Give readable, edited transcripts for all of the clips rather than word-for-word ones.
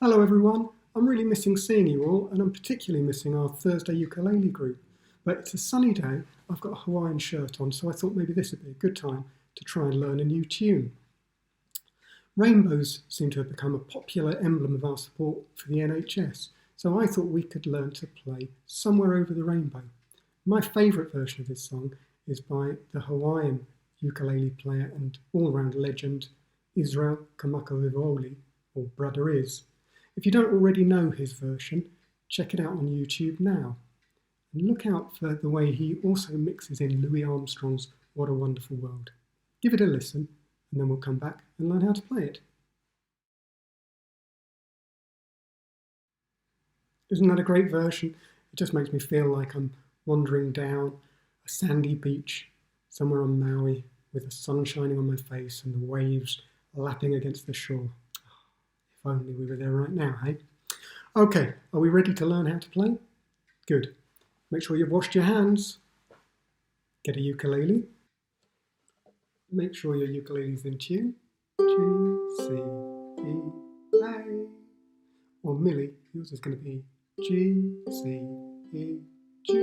Hello everyone, I'm really missing seeing you all, and I'm particularly missing our Thursday ukulele group. But it's a sunny day, I've got a Hawaiian shirt on, so I thought maybe this would be a good time to try and learn a new tune. Rainbows seem to have become a popular emblem of our support for the NHS, so I thought we could learn to play Somewhere Over the Rainbow. My favourite version of this song is by the Hawaiian ukulele player and all-round legend Israel Kamakawiwo'ole, or Brother Is. If you don't already know his version, check it out on YouTube now. And look out for the way he also mixes in Louis Armstrong's What a Wonderful World. Give it a listen, and then we'll come back and learn how to play it. Isn't that a great version? It just makes me feel like I'm wandering down a sandy beach somewhere on Maui with the sun shining on my face and the waves lapping against the shore. If only we were there right now, hey? Okay, are we ready to learn how to play? Good. Make sure you've washed your hands. Get a ukulele. Make sure your ukulele's in tune. G, C, E, A. Or Millie, yours is going to be G, C, E, G.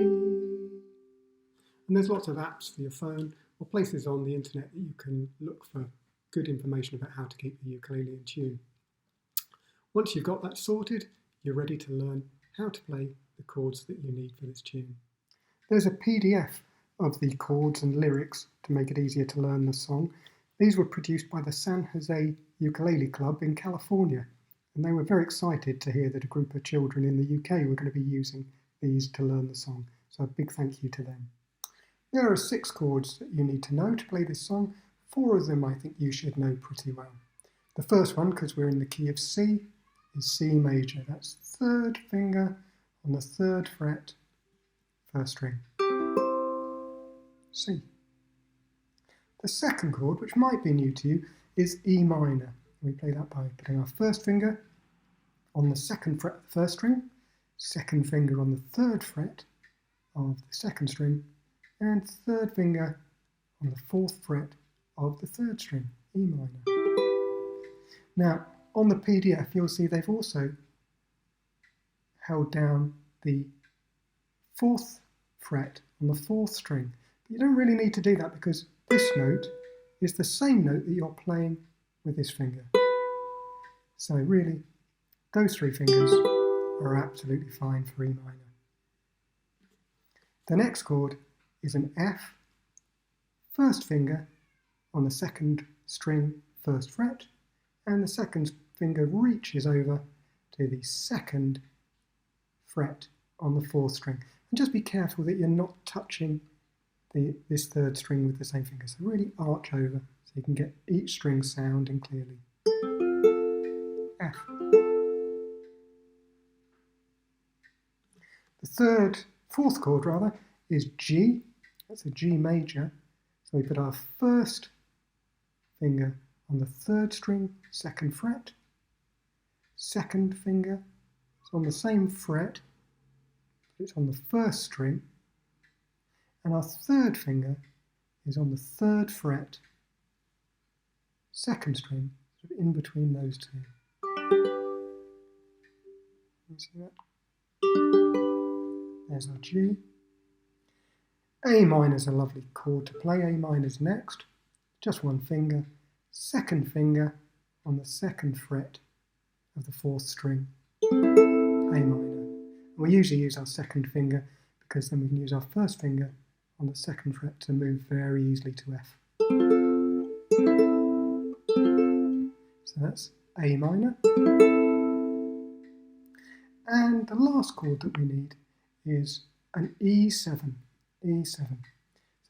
And there's lots of apps for your phone or places on the internet that you can look for good information about how to keep the ukulele in tune. Once you've got that sorted, you're ready to learn how to play the chords that you need for this tune. There's a PDF of the chords and lyrics to make it easier to learn the song. These were produced by the San Jose Ukulele Club in California, and they were very excited to hear that a group of children in the UK were going to be using these to learn the song, so a big thank you to them. There are 6 chords that you need to know to play this song. 4 of them I think you should know pretty well. The first one, because we're in the key of C, is C major. That's 3rd finger on the 3rd fret, 1st string, C. The second chord, which might be new to you, is E minor. We play that by putting our 1st finger on the 2nd fret of the 1st string, 2nd finger on the 3rd fret of the 2nd string, and 3rd finger on the 4th fret of the 3rd string, E minor. Now, on the PDF, you'll see they've also held down the 4th fret on the 4th string. But you don't really need to do that because this note is the same note that you're playing with this finger. So really, those 3 fingers are absolutely fine for E minor. The next chord is an F, 1st finger on the 2nd string, 1st fret, and the 2nd finger reaches over to the 2nd fret on the 4th string. And just be careful that you're not touching this 3rd string with the same finger. So really arch over so you can get each string sounding clearly. F. The 4th chord rather, is G. That's a G major. So we put our 1st finger on the 3rd string, 2nd fret. 2nd finger is on the same fret, but it's on the 1st string. And our 3rd finger is on the 3rd fret, 2nd string, sort of in between those 2. Can you see that? There's our G. A minor is a lovely chord to play. A minor is next. Just 1 finger. 2nd finger on the 2nd fret of the 4th string, A minor. And we usually use our 2nd finger because then we can use our 1st finger on the 2nd fret to move very easily to F. So that's A minor. And the last chord that we need is an E7. E7. So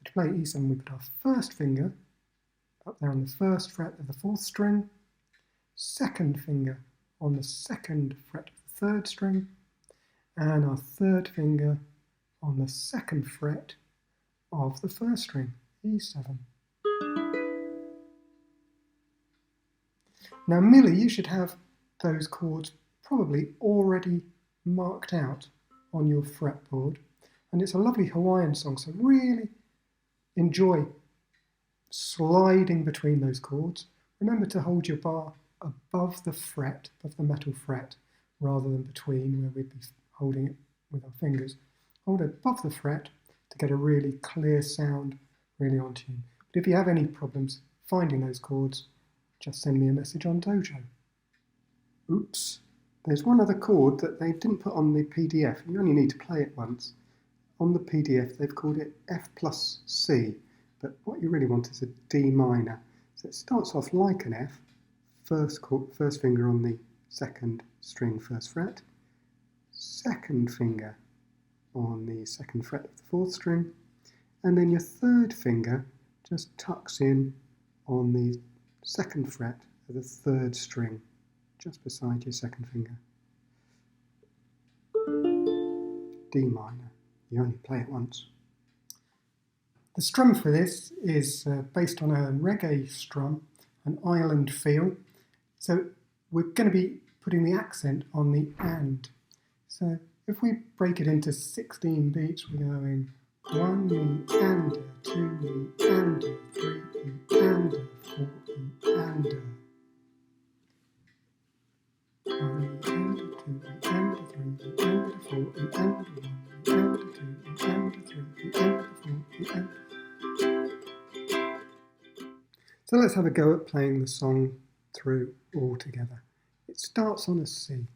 to play E7 we put our 1st finger up there on the 1st fret of the 4th string, 2nd finger on the 2nd fret of the 3rd string, and our 3rd finger on the 2nd fret of the 1st string, E7. Now Millie, you should have those chords probably already marked out on your fretboard, and it's a lovely Hawaiian song, so really enjoy sliding between those chords. Remember to hold your bar above the fret, above the metal fret, rather than between where we'd be holding it with our fingers. Hold it above the fret to get a really clear sound, really on tune. But if you have any problems finding those chords, just send me a message on Dojo. Oops, there's one other chord that they didn't put on the PDF. You only need to play it once. On the PDF they've called it F plus C, but what you really want is a D minor. So it starts off like an F, first finger on the second string, first fret, second finger on the second fret of the fourth string, and then your third finger just tucks in on the second fret of the third string, just beside your second finger. D minor. You only play it once. The strum for this is based on a reggae strum, an island feel. So we're going to be putting the accent on the and. So if we break it into 16 beats, we're going 1 E and a, 2 E and a, 3 E and a, 4 E and a. 1 E and a, 2 E and a, 3 E and a, 4 E and a, 1 E and a, 2 E and a, 3 E and a, 4 E and a. So let's have a go at playing the song through all together. It starts on a C.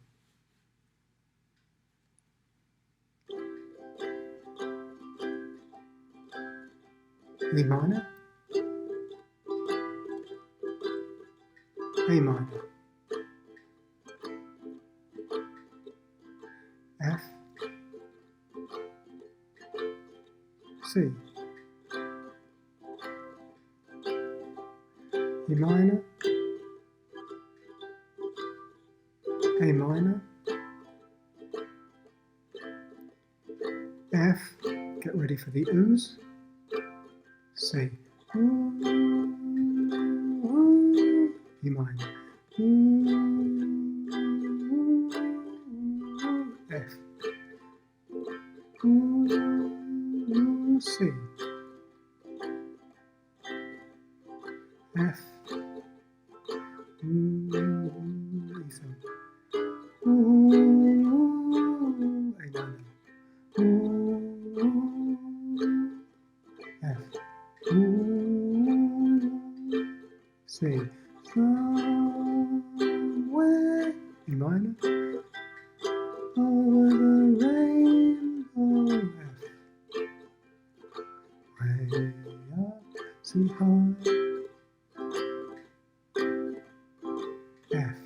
E minor, A minor, F, C, E minor, A minor, F, get ready for the oohs, C, ooh, ooh, E minor, ooh, F, ooh, C, F, ooh, E so, ooh, A minor, ooh, F, ooh, C, somewhere, E minor, over the rainbow, F, way up, C high, F,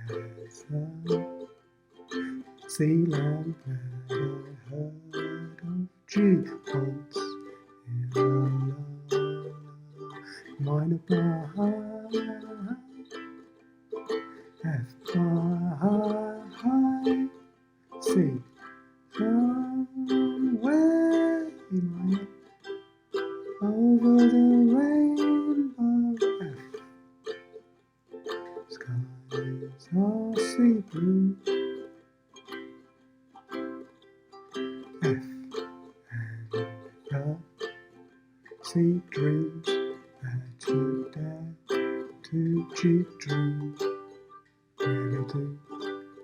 there's a sea land that I heard of, G, once in a la, minor bar, F bar high, C, somewhere, E minor, over the rainbow, F, skies are sea blue, F, and the sea dreams that you dare to G dreams really do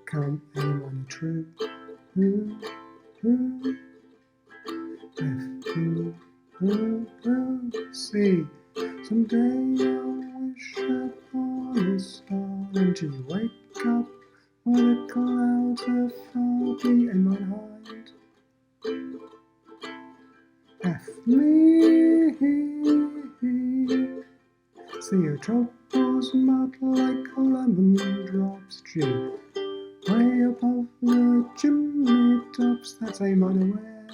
come A minor true. Ooh, ooh, F, ooh, ooh, ooh, C. Someday I'll wish upon a star and G wake up where the clouds are far behind. F, me, see your troubles melt like lemon drops, G, way above the chimney tops, that's A minor where,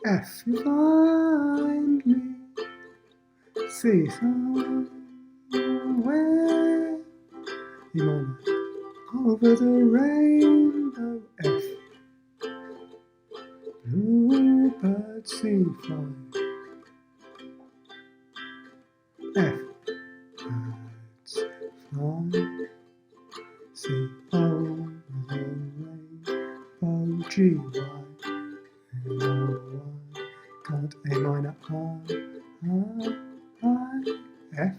F, you find me, C, somewhere, E minor, over the rainbow, F, bluebird sea fly, F, birds fly, C, over the rainbow, G, Y, and O, Y, got A minor, I,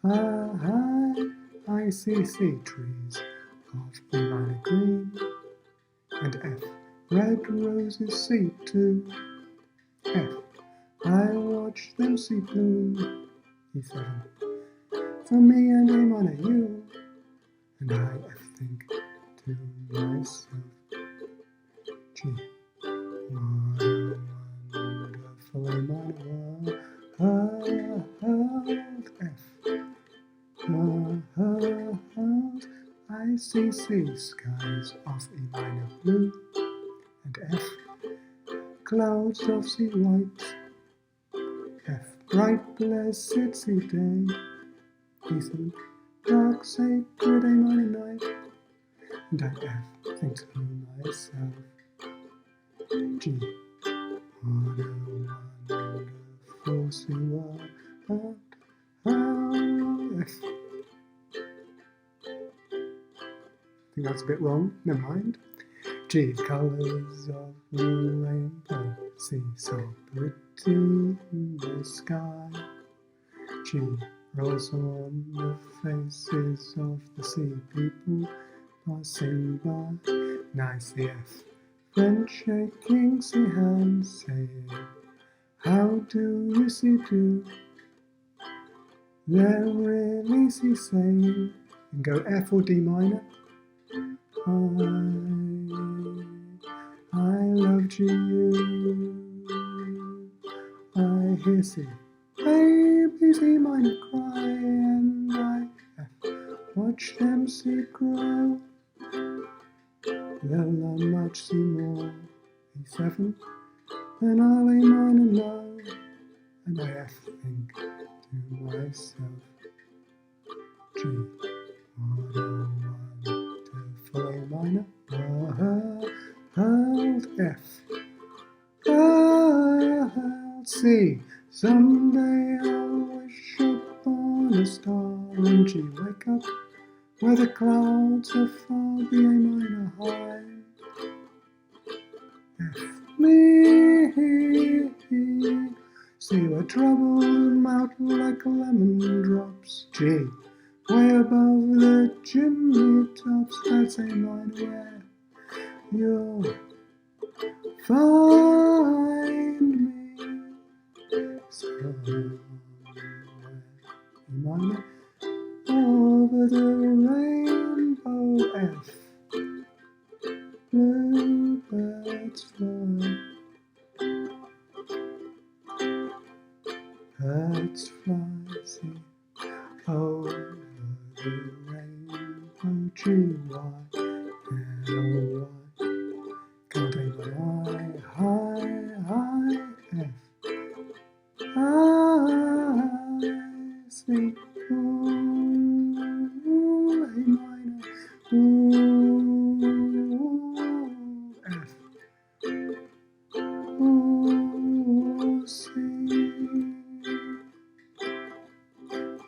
I see trees of E minor green, and F. Red roses see too. F. I watch them see bloom. E7. For me and A minor you, and I F think to myself. G. What a wonderful A minor world. F. I see skies of E minor blue, and F. Clouds of sea white. F. Bright blessed sea day. E7. Dark sacred A minor night, and I F. think to myself. G. What a wonderful sea world. F. I think that's a bit wrong, never mind. G. Colours of the rainbow, see so pretty in the sky. G. Also on the faces of the sea people passing by. Nice the F. Friend shaking sea hands, saying, how do you see do? They're really see saying, and go F or D minor. I loved you. I hear C. Babies E minor cry, and I F. Watch them see grow. They'll learn much, see more. E7. Then I'll A minor know, and I F think to myself. G. What a wonderful A minor world. F. C. Someday I'll wish upon a star, and G. Wake up where the clouds are far, B A minor high. F. Me. C. Where troubles melt like lemon drops. G. Way above the chimney tops, that's A minor where you'll find me. Somewhere E minor over the rainbow. F. Bluebirds fly. Birds fly, see, over the rainbow. G. Y. L. Y. Can't take my eye. High. F. I see. Ooh, A minor. Ooh, F. Ooh, C.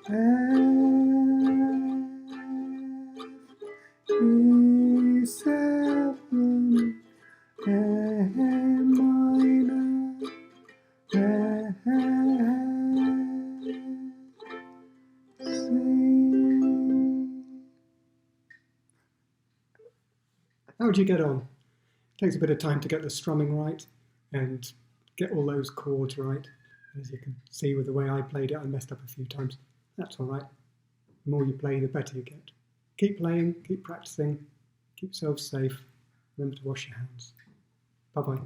F. E7. A minor. F. C. How would you get on? It takes a bit of time to get the strumming right and get all those chords right. As you can see with the way I played it, I messed up a few times. That's all right. The more you play, the better you get. Keep playing, keep practicing, keep yourself safe. Remember to wash your hands. Bye-bye.